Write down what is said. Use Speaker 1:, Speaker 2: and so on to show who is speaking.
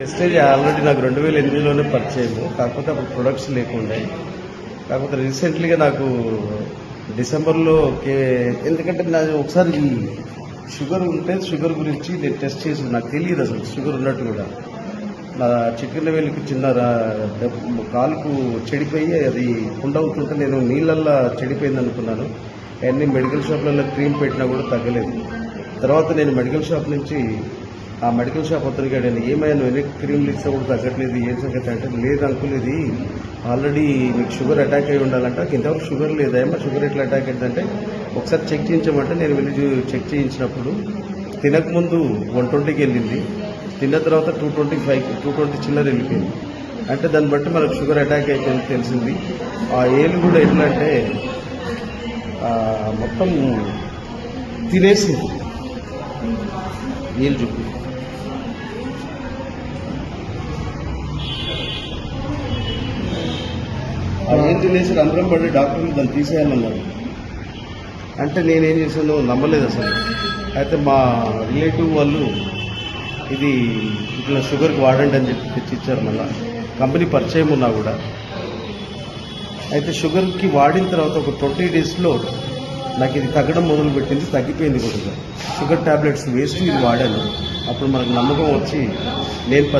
Speaker 1: Prestige already నాకు 2008లోనే పరిచయం. కాకపోతే అప్పుడు ప్రొడక్ట్స్ లేకుండే. కాకపోతే రీసెంట్లీగా నాకు డిసెంబర్లో ఎందుకంటే నాది ఒకసారి షుగర్ ఉంటే షుగర్ గురించి నేను టెస్ట్ చేసి నాకు తెలియదు అసలు షుగర్ ఉన్నట్టు కూడా. నా చికెన్ వేలికి చిన్న కాలుకు చెడిపోయి అది పుండవుతుంటే నేను నీళ్ళల్లో చెడిపోయింది అనుకున్నాను. అన్ని మెడికల్ షాప్లలో క్రీమ్ పెట్టినా కూడా తగ్గలేదు. తర్వాత నేను మెడికల్ షాప్ నుంచి ఆ మెడికల్ షాప్ అతనికి అడిగాను, ఏమైనా నువ్వు ఎన్ని క్రీమ్లు ఇస్తా కూడా తగ్గట్లేదు, ఏం సంగతి అంటే, లేదు అంకుల్ ఇది ఆల్రెడీ మీకు షుగర్ అటాక్ అయి ఉండాలంటే ఇంతవరకు షుగర్ లేదా, ఏమో షుగర్ ఎట్లా అటాక్ అయిందంటే ఒకసారి చెక్ చేయించమంటే నేను వెళ్ళి చెక్ చేయించినప్పుడు తినకముందు 120కి వెళ్ళింది, తిన్న తర్వాత 220 చిల్లర వెళ్ళిపోయింది. అంటే దాన్ని బట్టి మనకు షుగర్ అటాక్ అయిపోయింది తెలిసింది. ఆ ఏలు కూడా ఎట్లా అంటే మొత్తం తినేసింది ఏలు చూపి. ఆ ఏం తినేసి రంధ్రం పడి డాక్టర్లు దాన్ని తీసేయాలన్నారు. అంటే నేనేం చేశాను నమ్మలేదు అసలు. అయితే మా రిలేటివ్ వాళ్ళు ఇది ఇట్లా షుగర్కి వాడండి అని చెప్పి తెచ్చిచ్చారు. మళ్ళీ కంపెనీ పరిచయం ఉన్నా కూడా. అయితే షుగర్కి వాడిన తర్వాత ఒక 20 డేస్లో నాకు ఇది తగ్గడం మొదలుపెట్టింది, తగ్గిపోయింది కొద్దిగా. షుగర్ ట్యాబ్లెట్స్ వేస్ట్ ఇది వాడాను. అప్పుడు మనకు నమ్మకం వచ్చి నేను